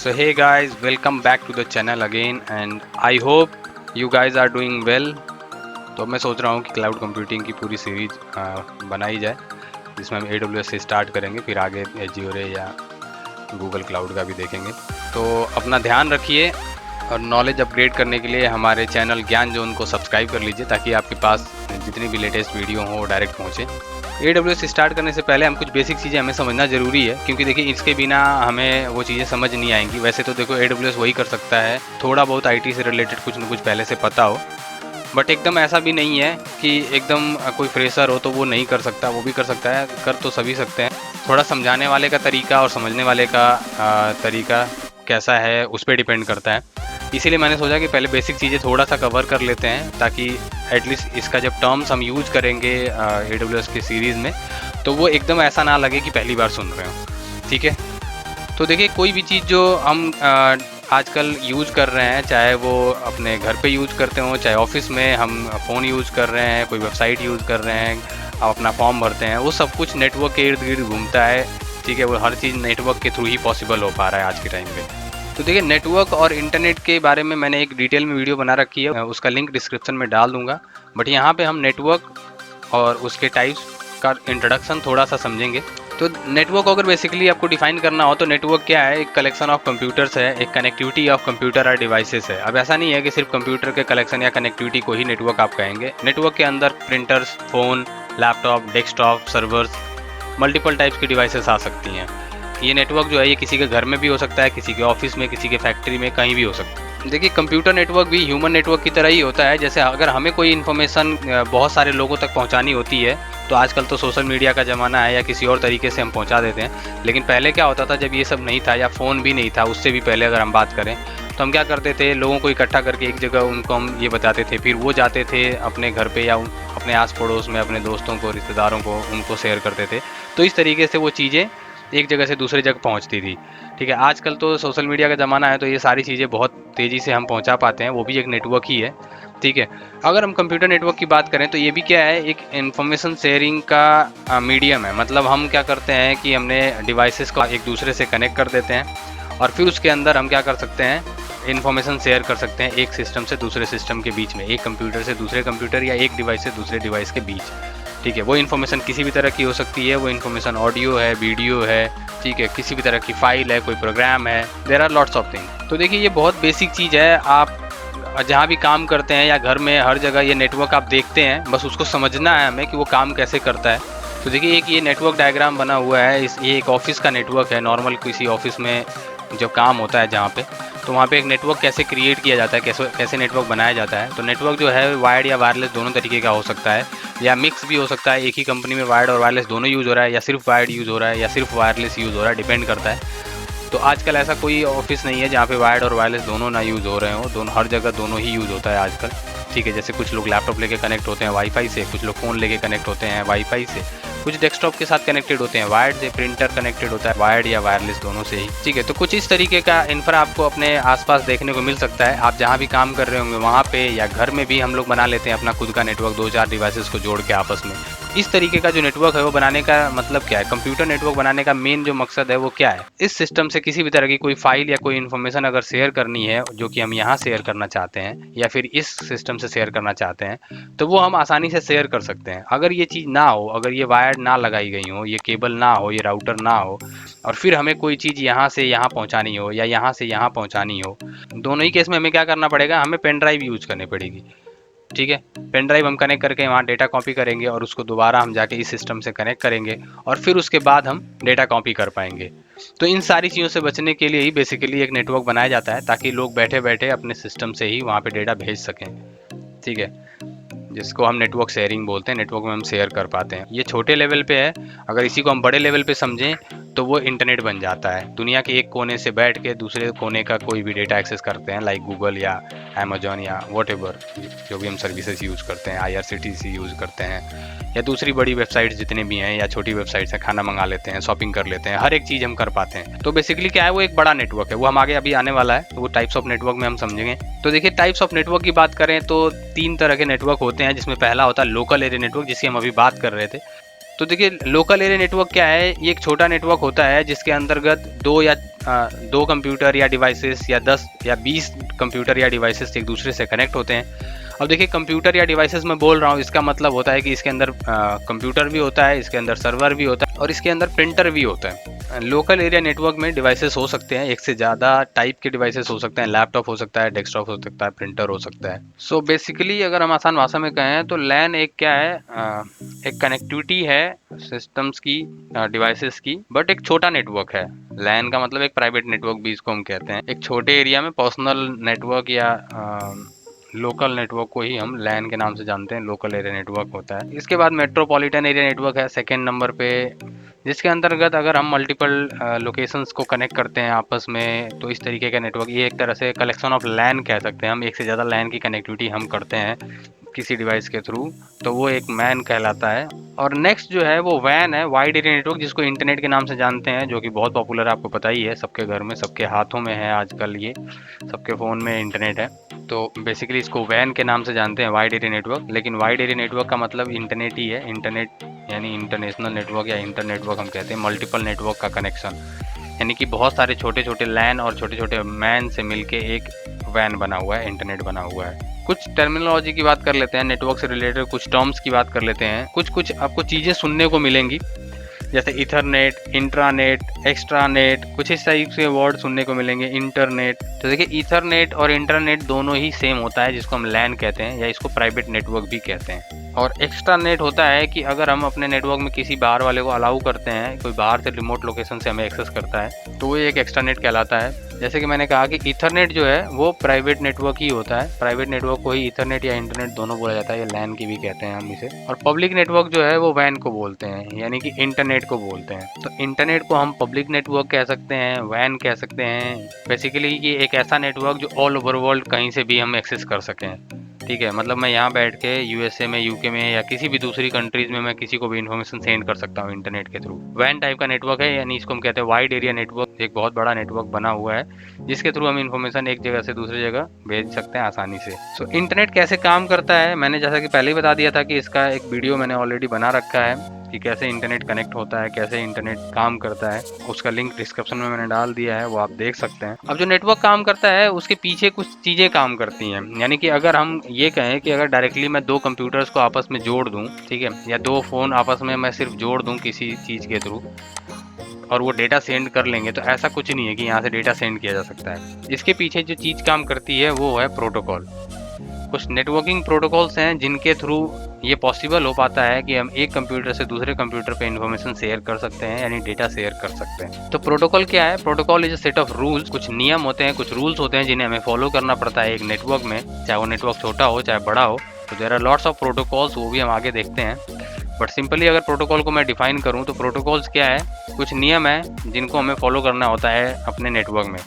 So hey guys, welcome back to the channel again and I hope you guys are doing well। तो मैं सोच रहा हूँ कि क्लाउड कंप्यूटिंग की पूरी सीरीज बनाई जाए, जिसमें हम AWS से स्टार्ट करेंगे, फिर आगे एज्योर या गूगल क्लाउड का भी देखेंगे। तो अपना ध्यान रखिए और नॉलेज अपग्रेड करने के लिए हमारे चैनल ज्ञान जोन को सब्सक्राइब कर लीजिए, ताकि आपके पास जितनी भी लेटेस्ट वीडियो हो वो डायरेक्ट पहुँचे। AWS स्टार्ट करने से पहले हम कुछ बेसिक चीज़ें हमें समझना ज़रूरी है, क्योंकि देखिए इसके बिना हमें वो चीज़ें समझ नहीं आएंगी। वैसे तो देखो AWS वही कर सकता है, थोड़ा बहुत IT से रिलेटेड कुछ न कुछ पहले से पता हो, बट एकदम ऐसा भी नहीं है कि एकदम कोई फ्रेशर हो तो वो नहीं कर सकता, वो भी कर सकता है, कर तो सभी सकते हैं। थोड़ा समझाने वाले का तरीका और समझने वाले का तरीका कैसा है उस पर डिपेंड करता है। इसीलिए मैंने सोचा कि पहले बेसिक चीज़ें थोड़ा सा कवर कर लेते हैं, ताकि एटलीस्ट इसका जब टर्म्स हम यूज़ करेंगे AWS की सीरीज़ में तो वो एकदम ऐसा ना लगे कि पहली बार सुन रहे हो। ठीक है, तो देखिए कोई भी चीज़ जो हम आजकल यूज़ कर रहे हैं, चाहे वो अपने घर पे यूज़ करते हो, चाहे ऑफिस में हम फ़ोन यूज़ कर रहे हैं, कोई वेबसाइट यूज़ कर रहे हैं, आप अपना फॉर्म भरते हैं, वो सब कुछ नेटवर्क के इर्द गिर्द घूमता है। ठीक है, वो हर चीज़ नेटवर्क के थ्रू ही पॉसिबल हो पा रहा है आज के टाइम पे। तो देखिए नेटवर्क और इंटरनेट के बारे में मैंने एक डिटेल में वीडियो बना रखी है, उसका लिंक डिस्क्रिप्शन में डाल दूंगा। बट यहाँ पे हम नेटवर्क और उसके टाइप्स का इंट्रोडक्शन थोड़ा सा समझेंगे। तो नेटवर्क अगर बेसिकली आपको डिफाइन करना हो तो नेटवर्क क्या है, एक कलेक्शन ऑफ कंप्यूटर्स है, एक कनेक्टिविटी ऑफ कंप्यूटर और डिवाइसेस है। अब ऐसा नहीं है कि सिर्फ कंप्यूटर के कलेक्शन या कनेक्टिविटी को ही नेटवर्क आप कहेंगे। नेटवर्क के अंदर printers, phone, laptop, desktop, servers, multiple types की डिवाइसेस आ सकती हैं। ये नेटवर्क जो है ये किसी के घर में भी हो सकता है, किसी के ऑफिस में, किसी के फैक्ट्री में, कहीं भी हो सकता है। देखिए कंप्यूटर नेटवर्क भी ह्यूमन नेटवर्क की तरह ही होता है। जैसे अगर हमें कोई इन्फॉर्मेशन बहुत सारे लोगों तक पहुंचानी होती है, तो आजकल तो सोशल मीडिया का ज़माना है या किसी और तरीके से हम पहुंचा देते हैं। लेकिन पहले क्या होता था, जब ये सब नहीं था या फ़ोन भी नहीं था, उससे भी पहले अगर हम बात करें तो हम क्या करते थे, लोगों को इकट्ठा करके एक जगह उनको हम ये बताते थे, फिर वो जाते थे अपने घर पे या अपने आस पड़ोस में अपने दोस्तों को, रिश्तेदारों को, उनको शेयर करते थे। तो इस तरीके से वो चीज़ें एक जगह से दूसरी जगह पहुंचती थी। ठीक है, आजकल तो सोशल मीडिया का ज़माना है, तो ये सारी चीज़ें बहुत तेज़ी से हम पहुंचा पाते हैं, वो भी एक नेटवर्क ही है। ठीक है, अगर हम कंप्यूटर नेटवर्क की बात करें तो ये भी क्या है, एक इंफॉर्मेशन शेयरिंग का मीडियम है। मतलब हम क्या करते हैं कि हमने डिवाइसेस को एक दूसरे से कनेक्ट कर देते हैं और फिर उसके अंदर हम क्या कर सकते हैं, इन्फॉर्मेशन शेयर कर सकते हैं एक सिस्टम से दूसरे सिस्टम के बीच में, एक कंप्यूटर से दूसरे कंप्यूटर या एक डिवाइस से दूसरे डिवाइस के बीच। ठीक है, वो इन्फॉर्मेशन किसी भी तरह की हो सकती है, वो इन्फॉर्मेशन ऑडियो है, वीडियो है, ठीक है, किसी भी तरह की फाइल है, कोई प्रोग्राम है, there are lots of thing. तो देखिए ये बहुत बेसिक चीज़ है। आप जहाँ भी काम करते हैं या घर में, हर जगह ये नेटवर्क आप देखते हैं, बस उसको समझना है हमें कि वो काम कैसे करता है। तो देखिए एक ये नेटवर्क डायग्राम बना हुआ है, ये एक ऑफिस का नेटवर्क है। नॉर्मल किसी ऑफिस में जब काम होता है जहाँ पे, तो वहाँ पे एक नेटवर्क कैसे क्रिएट किया जाता है, कैसे नेटवर्क बनाया जाता है। तो नेटवर्क जो है वायर्ड या वायरलेस दोनों तरीके का हो सकता है, या मिक्स भी हो सकता है। एक ही कंपनी में वायर्ड और वायरलेस दोनों यूज़ हो रहा है, या सिर्फ वायर्ड यूज़ हो रहा है, या सिर्फ वायरलेस यूज़ हो रहा है, डिपेंड करता है। तो आजकल ऐसा कोई ऑफिस नहीं है जहाँ पे वायर्ड और वायरलेस दोनों ना यूज़ हो रहे हो, दोनों हर जगह दोनों ही यूज़ होता है आजकल। ठीक है, जैसे कुछ लोग लैपटॉप लेके कनेक्ट होते हैं वाईफाई से, कुछ लोग फ़ोन लेके कनेक्ट होते हैं वाईफाई से, कुछ डेस्कटॉप के साथ कनेक्टेड होते हैं वायर्ड से, प्रिंटर कनेक्टेड होता है वायर्ड या वायरलेस दोनों से ही। ठीक है, तो कुछ इस तरीके का इंफ्रा आपको अपने आसपास देखने को मिल सकता है। आप जहाँ भी काम कर रहे होंगे वहाँ पे या घर में भी हम लोग बना लेते हैं अपना खुद का नेटवर्क, 2-4 डिवाइसेस को जोड़ के आपस में। इस तरीके का जो नेटवर्क है वो बनाने का मतलब क्या है, कंप्यूटर नेटवर्क बनाने का मेन जो मकसद है वो क्या है, इस सिस्टम से किसी भी तरह की कोई फाइल या कोई इन्फॉर्मेशन अगर शेयर करनी है, जो कि हम यहाँ शेयर करना चाहते हैं या फिर इस सिस्टम से शेयर करना चाहते हैं, तो वो हम आसानी से शेयर कर सकते हैं। अगर ये चीज़ ना हो, अगर ये वायर ना लगाई गई हो, ये केबल ना हो, ये राउटर ना हो, और फिर हमें कोई चीज़ यहाँ से यहाँ पहुँचानी हो या यहाँ से यहाँ पहुँचानी हो, दोनों ही केस में हमें क्या करना पड़ेगा, हमें पेन ड्राइव यूज करनी पड़ेगी। ठीक है, पेन ड्राइव हम कनेक्ट करके वहाँ डेटा कॉपी करेंगे और उसको दोबारा हम जाके इस सिस्टम से कनेक्ट करेंगे और फिर उसके बाद हम डेटा कॉपी कर पाएंगे। तो इन सारी चीज़ों से बचने के लिए ही बेसिकली एक नेटवर्क बनाया जाता है, ताकि लोग बैठे बैठे अपने सिस्टम से ही वहाँ पे डेटा भेज सकें। ठीक है, जिसको हम नेटवर्क शेयरिंग बोलते हैं, नेटवर्क में हम शेयर कर पाते हैं। ये छोटे लेवल पे है, अगर इसी को हम बड़े लेवल पे समझें तो वो इंटरनेट बन जाता है। दुनिया के एक कोने से बैठ के दूसरे कोने का कोई भी डेटा एक्सेस करते हैं, लाइक गूगल या अमेजोन या व्हाटएवर, जो भी हम सर्विसेज यूज़ करते हैं, IRCTC यूज़ करते हैं, या दूसरी बड़ी वेबसाइट्स जितने भी हैं, या छोटी वेबसाइट्स हैं, खाना मंगा लेते हैं, शॉपिंग कर लेते हैं, हर एक चीज़ हम कर पाते हैं। तो बेसिकली क्या है, वो एक बड़ा नेटवर्क है, वो हम आगे अभी आने वाला है, तो वो टाइप्स ऑफ नेटवर्क में हम समझेंगे। तो देखिए टाइप्स ऑफ नेटवर्क की बात करें तो 3 तरह के नेटवर्क होते हैं, जिसमें पहला होता है लोकल एरिया नेटवर्क, जिसकी हम अभी बात कर रहे थे। तो देखिए लोकल एरिया नेटवर्क क्या है, ये एक छोटा नेटवर्क होता है जिसके अंतर्गत 2 या दो कंप्यूटर या डिवाइसेस या 10 या 20 कंप्यूटर या डिवाइसेस एक दूसरे से कनेक्ट होते हैं। अब देखिए कंप्यूटर या डिवाइसेस में बोल रहा हूँ, इसका मतलब होता है कि इसके अंदर कंप्यूटर भी होता है, इसके अंदर सर्वर भी होता है और इसके अंदर प्रिंटर भी होता है। लोकल एरिया नेटवर्क में डिवाइसेस हो सकते हैं, एक से ज़्यादा टाइप के डिवाइसेस हो सकते हैं, लैपटॉप हो सकता है, डेस्कटॉप हो सकता है, प्रिंटर हो सकता है। सो बेसिकली अगर हम आसान भाषा में कहें तो लैन एक क्या है, एक कनेक्टिविटी है सिस्टम्स की, डिवाइसेस की, बट एक छोटा नेटवर्क है। लैन का मतलब एक प्राइवेट नेटवर्क भी इसको हम कहते हैं। एक छोटे एरिया में पर्सनल नेटवर्क या लोकल नेटवर्क को ही हम लैन के नाम से जानते हैं, लोकल एरिया नेटवर्क होता है। इसके बाद मेट्रोपॉलिटन एरिया नेटवर्क है सेकेंड नंबर पे, जिसके अंतर्गत अगर हम मल्टीपल लोकेशंस को कनेक्ट करते हैं आपस में, तो इस तरीके का नेटवर्क, ये एक तरह से कलेक्शन ऑफ लैन कह सकते हैं हम। एक से ज़्यादा लैन की कनेक्टिविटी हम करते हैं किसी डिवाइस के थ्रू, तो वो एक मैन कहलाता है। और नेक्स्ट जो है वो वैन है, वाइड एरिया नेटवर्क, जिसको इंटरनेट के नाम से जानते हैं, जो कि बहुत पॉपुलर है, आपको पता ही है, सबके घर में, सबके हाथों में है आजकल, ये सबके फ़ोन में इंटरनेट है। तो बेसिकली इसको वैन के नाम से जानते हैं, वाइड एरिया नेटवर्क। लेकिन वाइड एरिया नेटवर्क का मतलब इंटरनेट ही है, इंटरनेट यानी इंटरनेशनल नेटवर्क या इंटर नेटवर्क हम कहते हैं, मल्टीपल नेटवर्क का कनेक्शन, यानी कि बहुत सारे छोटे छोटे लैन और छोटे छोटे मैन से मिलके एक वैन बना हुआ है, इंटरनेट बना हुआ है। कुछ टर्मिनोलॉजी की बात कर लेते हैं, नेटवर्क से रिलेटेड कुछ टर्म्स की बात कर लेते हैं। कुछ आपको चीज़ें सुनने को मिलेंगी, जैसे इथरनेट, इंट्रानेट, एक्स्ट्रानेट, कुछ इस टाइप से वर्ड सुनने को मिलेंगे, इंटरनेट। तो देखिए इथरनेट और इंटरनेट दोनों ही सेम होता है, जिसको हम लैन कहते हैं या इसको प्राइवेट नेटवर्क भी कहते हैं। और एक्स्ट्रानेट होता है कि अगर हम अपने नेटवर्क में किसी बाहर वाले को अलाउ करते हैं, कोई बाहर से रिमोट लोकेशन से हमें एक्सेस करता है, तो वो एक एक्स्ट्रानेट कहलाता है। जैसे कि मैंने कहा कि इथरनेट जो है वो प्राइवेट नेटवर्क ही होता है, प्राइवेट नेटवर्क को ही इथरनेट या इंटरनेट दोनों बोला जाता है, या लैन की भी कहते हैं हम इसे। और पब्लिक नेटवर्क जो है वो वैन को बोलते हैं, यानी कि इंटरनेट को बोलते हैं। तो इंटरनेट को हम पब्लिक नेटवर्क कह सकते हैं, वैन कह सकते हैं। बेसिकली ये एक ऐसा नेटवर्क जो ऑल ओवर वर्ल्ड कहीं से भी हम एक्सेस कर सकें, ठीक है। मतलब मैं यहाँ बैठ के यूएसए में, यूके में या किसी भी दूसरी कंट्रीज में मैं किसी को भी इन्फॉर्मेशन सेंड कर सकता हूँ इंटरनेट के थ्रू। वैन टाइप का नेटवर्क है, यानी इसको हम कहते हैं वाइड एरिया नेटवर्क। एक बहुत बड़ा नेटवर्क बना हुआ है जिसके थ्रू हम इन्फॉर्मेशन एक जगह से दूसरी जगह भेज सकते हैं आसानी से। सो इंटरनेट कैसे काम करता है, मैंने जैसा कि पहले ही बता दिया था कि इसका एक वीडियो मैंने ऑलरेडी बना रखा है कि कैसे इंटरनेट कनेक्ट होता है, कैसे इंटरनेट काम करता है। उसका लिंक डिस्क्रिप्शन में मैंने डाल दिया है, वो आप देख सकते हैं। अब जो नेटवर्क काम करता है उसके पीछे कुछ चीज़ें काम करती हैं, यानी कि अगर हम ये कहें कि अगर डायरेक्टली मैं दो कंप्यूटर्स को आपस में जोड़ दूं, ठीक है, या दो फ़ोन आपस में मैं सिर्फ जोड़ दूं किसी चीज़ के थ्रू और वो डेटा सेंड कर लेंगे, तो ऐसा कुछ नहीं है कि यहाँ से डेटा सेंड किया जा सकता है। इसके पीछे जो चीज़ काम करती है वो है प्रोटोकॉल। कुछ नेटवर्किंग प्रोटोकॉल्स हैं जिनके थ्रू ये पॉसिबल हो पाता है कि हम एक कंप्यूटर से दूसरे कंप्यूटर पे इन्फॉर्मेशन शेयर कर सकते हैं, यानी डेटा शेयर कर सकते हैं। तो प्रोटोकॉल क्या है? Protocol is a set of rules. कुछ नियम होते हैं, कुछ रूल्स होते हैं जिन्हें हमें फॉलो करना पड़ता है एक नेटवर्क में, चाहे वो नेटवर्क छोटा हो चाहे बड़ा हो। तो there are lots of protocols, वो भी हम आगे देखते हैं। बट सिंपली अगर प्रोटोकॉल को मैं डिफाइन करूँ तो प्रोटोकॉल्स क्या है? कुछ नियम है जिनको हमें फॉलो करना होता है अपने नेटवर्क में।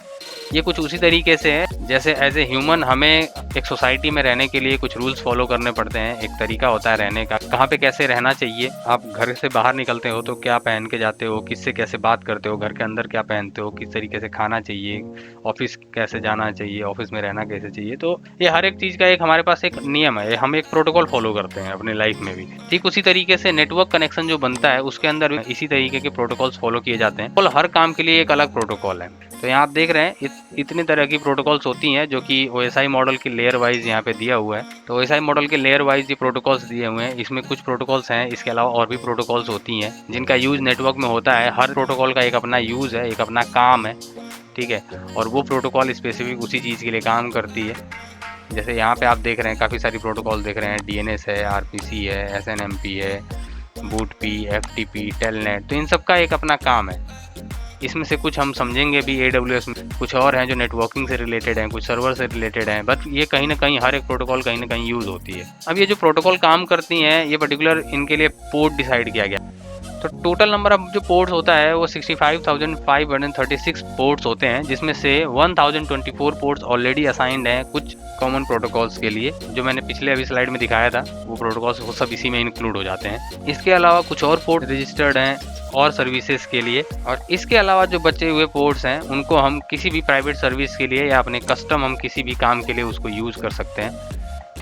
ये कुछ उसी तरीके से है जैसे एज ए ह्यूमन हमें एक सोसाइटी में रहने के लिए कुछ रूल्स फॉलो करने पड़ते हैं। एक तरीका होता है रहने का, कहाँ पे कैसे रहना चाहिए। आप घर से बाहर निकलते हो तो क्या पहन के जाते हो, किससे कैसे बात करते हो, घर के अंदर क्या पहनते हो, किस तरीके से खाना चाहिए, ऑफिस कैसे जाना चाहिए, ऑफिस में रहना कैसे चाहिए। तो ये हर एक चीज़ का एक हमारे पास एक नियम है, हम एक प्रोटोकॉल फॉलो करते हैं अपनी लाइफ में भी। ठीक उसी तरीके से नेटवर्क कनेक्शन जो बनता है उसके अंदर इसी तरीके के प्रोटोकॉल्स फॉलो किए जाते हैं। और हर काम के लिए एक अलग प्रोटोकॉल है। तो यहाँ आप देख रहे हैं इतनी तरह की प्रोटोकॉल्स होती हैं जो कि OSI मॉडल की लेयर वाइज यहाँ पे दिया हुआ है। तो OSI मॉडल के लेयर वाइज ये प्रोटोकॉल्स दिए हुए हैं। इसमें कुछ प्रोटोकॉल्स हैं, इसके अलावा और भी प्रोटोकॉल्स होती हैं जिनका यूज़ नेटवर्क में होता है। हर प्रोटोकॉल का एक अपना यूज़ है, एक अपना काम है, ठीक है। और वो प्रोटोकॉल स्पेसिफिक उसी चीज़ के लिए काम करती है। जैसे यहाँ पे आप देख रहे हैं काफ़ी सारी प्रोटोकॉल देख रहे हैं, DNS है, RPC है, SNMP है, BOOTP, FTP, टेलनेट। तो इन सब का एक अपना काम है। इसमें से कुछ हम समझेंगे भी AWS में, कुछ और हैं जो नेटवर्किंग से रिलेटेड हैं, कुछ सर्वर से रिलेटेड हैं। बट ये कहीं ना कहीं हर एक प्रोटोकॉल कहीं ना कहीं यूज़ होती है। अब ये जो प्रोटोकॉल काम करती हैं ये पर्टिकुलर इनके लिए पोर्ट डिसाइड किया गया। तो टोटल नंबर ऑफ जो पोर्ट्स होता है वो 65,536 पोर्ट्स होते हैं, जिसमें से 1024 पोर्ट्स ऑलरेडी असाइंड हैं कुछ कॉमन प्रोटोकॉल्स के लिए। जो मैंने पिछले अभी स्लाइड में दिखाया था वो प्रोटोकॉल्स वो सब इसी में इंक्लूड हो जाते हैं। इसके अलावा कुछ और पोर्ट रजिस्टर्ड हैं और सर्विसेज के लिए। और इसके अलावा जो बचे हुए पोर्ट्स हैं उनको हम किसी भी प्राइवेट सर्विस के लिए या अपने कस्टम हम किसी भी काम के लिए उसको यूज़ कर सकते हैं,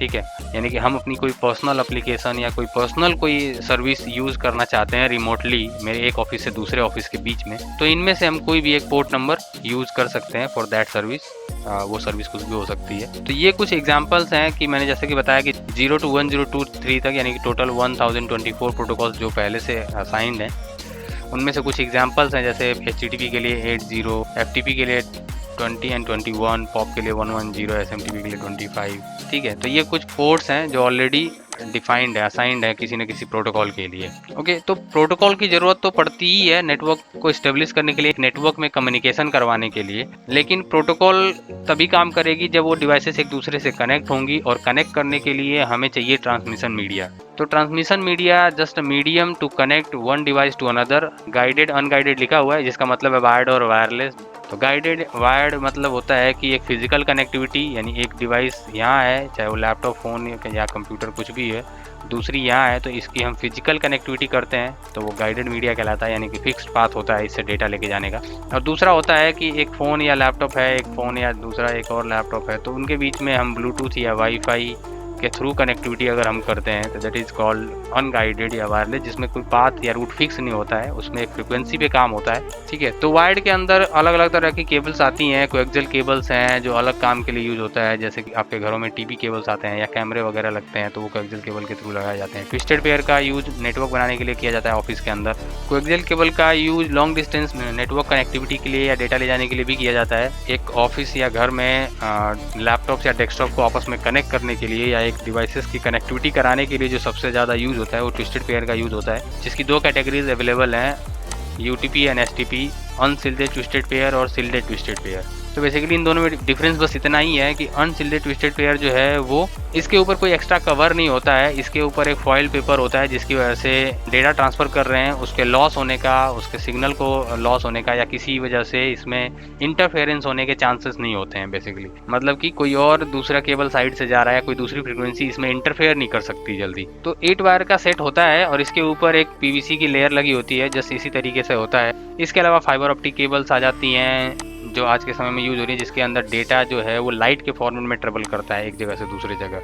ठीक है, यानी कि हम अपनी कोई पर्सनल एप्लीकेशन या कोई पर्सनल कोई सर्विस यूज़ करना चाहते हैं रिमोटली मेरे एक ऑफिस से दूसरे ऑफिस के बीच में, तो इनमें से हम कोई भी एक पोर्ट नंबर यूज़ कर सकते हैं फॉर दैट सर्विस। वो सर्विस कुछ भी हो सकती है। तो ये कुछ एग्जांपल्स हैं कि मैंने जैसे कि बताया कि 0 to 1023 तक, यानी कि टोटल 1024 प्रोटोकॉल्स जो पहले से असाइंड हैं, उनमें से कुछ एग्जांपल्स हैं जैसे HTTP के लिए 80, FTP के लिए 20 and 21, POP के लिए 110, SMTP के लिए 25, ठीक है। तो ये कुछ पोर्ट्स हैं जो ऑलरेडी डिफाइंड है, असाइंड है किसी न किसी प्रोटोकॉल के लिए। ओके, तो प्रोटोकॉल की ज़रूरत तो पड़ती ही है नेटवर्क को इस्टेब्लिश करने के लिए, एक नेटवर्क में कम्युनिकेशन करवाने के लिए, लेकिन प्रोटोकॉल तभी काम करेगी जब वो डिवाइसेस एक दूसरे से कनेक्ट होंगी, और कनेक्ट करने के लिए हमें चाहिए ट्रांसमिशन मीडिया। तो transmission media just medium to connect one device to another. Guided unguided लिखा हुआ है, जिसका मतलब है वायर्ड और वायरलेस। तो गाइडेड वायर्ड मतलब होता है कि एक फिजिकल कनेक्टिविटी, यानी एक डिवाइस यहाँ है, चाहे वो लैपटॉप, फ़ोन या कंप्यूटर कुछ भी है, दूसरी यहाँ है, तो इसकी हम फिजिकल कनेक्टिविटी करते हैं, तो वो गाइडेड मीडिया कहलाता है, यानी कि फिक्स्ड पाथ होता है इससे डेटा लेके जाने का। और दूसरा होता है कि एक फ़ोन या लैपटॉप है, एक फ़ोन या दूसरा एक और लैपटॉप है, तो उनके बीच में हम ब्लूटूथ या वाईफाई के थ्रू कनेक्टिविटी अगर हम करते हैं तो दैट इज़ कॉल्ड अनगाइडेड या वायरलेस, जिसमें कोई पाथ या रूट फिक्स नहीं होता है, उसमें एक फ्रिक्वेंसी पे काम होता है, ठीक है। तो वायर्ड के अंदर अलग अलग तरह की केबल्स आती हैं। कोएक्सियल केबल्स हैं जो अलग काम के लिए यूज़ होता है, जैसे कि आपके घरों में टीवी केबल्स आते हैं या कैमरे वगैरह लगते हैं, तो वो कोएक्सियल केबल के थ्रू लगाए जाते हैं। ट्विस्टेड पेयर का यूज नेटवर्क बनाने के लिए किया जाता है ऑफिस के अंदर। कोएक्सियल केबल का use long distance network connectivity के लिए या डेटा ले जाने के लिए भी किया जाता है। एक ऑफिस या घर में लैपटॉप या डेस्कटॉप को आपस में कनेक्ट करने के लिए या एक डिवाइसेस की कनेक्टिविटी कराने के लिए जो सबसे ज़्यादा यूज़ होता है वो ट्विस्टेड पेयर का यूज़ होता है, जिसकी दो कैटेगरीज अवेलेबल हैं, UTP and STP, unshielded twisted pair और सिल्डेड ट्विस्टेड पेयर। तो बेसिकली इन दोनों में डिफरेंस बस इतना ही है कि अनसिल्डेड ट्विस्टेड पेयर जो है वो इसके ऊपर कोई एक्स्ट्रा कवर नहीं होता है, इसके ऊपर एक फॉइल पेपर होता है, जिसकी वजह से डेटा ट्रांसफ़र कर रहे हैं उसके लॉस होने का, उसके सिग्नल को लॉस होने का या किसी वजह से इसमें इंटरफेरेंस होने के चांसेस नहीं होते हैं। बेसिकली मतलब कि कोई और दूसरा केबल साइड से जा रहा है, कोई दूसरी फ्रिक्वेंसी इसमें इंटरफेयर नहीं कर सकती जल्दी। तो 8 वायर का सेट होता है और इसके ऊपर एक PVC की लेयर लगी होती है, जस्ट इसी तरीके से होता है। इसके अलावा फाइबर ऑप्टिक केबल्स आ जाती हैं जो आज के समय में यूज़ हो रही है, जिसके अंदर डेटा जो है वो लाइट के फॉर्मेट में ट्रेवल करता है एक जगह से दूसरी जगह,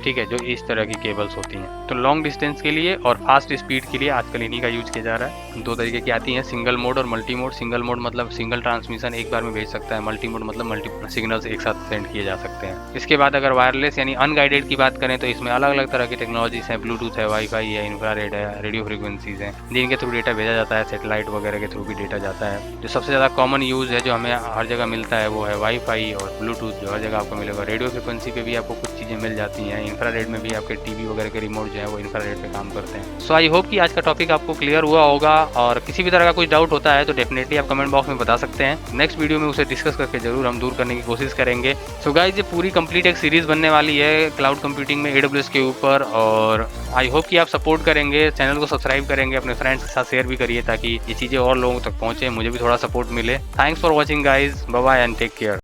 ठीक है, जो इस तरह की केबल्स होती हैं। तो लॉन्ग डिस्टेंस के लिए और फास्ट स्पीड के लिए आजकल इन्हीं का यूज किया जा रहा है। दो तरीके की आती हैं, सिंगल मोड और मल्टी मोड। सिंगल मोड मतलब सिंगल ट्रांसमिशन एक बार में भेज सकता है, मल्टी मोड मतलब मल्टी सिग्नल्स एक साथ सेंड किए जा सकते हैं। इसके बाद अगर वायरलेस यानी अनगाइडेड की बात करें तो इसमें अलग अलग तरह की टेक्नोलॉजीज हैं, ब्लूटूथ है, वाईफाई है, इंफ्रारेड है, रेडियो फ्रिक्वेंसीज हैं, जिनके थ्रू डेटा भेजा जाता है, सेटेलाइट वगैरह के थ्रू भी डेटा जाता है। जो सबसे ज़्यादा कॉमन यूज़ है जो हमें हर जगह मिलता है वो है वाईफाई और ब्लूटूथ, जो हर जगह आपको मिलेगा। रेडियो फ्रिक्वेंसी पे भी आपको कुछ चीज़ें मिल जाती हैं, इंफ्रारेड में भी आपके टीवी वगैरह के रिमोट जो है वो इंफ्रारेड पे काम करते हैं। सो आई होप कि आज का टॉपिक आपको क्लियर हुआ होगा, और किसी भी तरह का कुछ डाउट होता है तो डेफिनेटली आप कमेंट बॉक्स में बता सकते हैं। नेक्स्ट वीडियो में उसे डिस्कस करके जरूर हम दूर करने की कोशिश करेंगे। सो गाइस, ये पूरी कंप्लीट एक सीरीज़ बनने वाली है क्लाउड कंप्यूटिंग में AWS के ऊपर, और आई होप कि आप सपोर्ट करेंगे, चैनल को सब्सक्राइब करेंगे, अपने फ्रेंड्स के साथ शेयर भी करिए ताकि ये चीज़ें और लोगों तक पहुँचे, मुझे भी थोड़ा सपोर्ट मिले। Thanks for watching guys, bye bye and take care.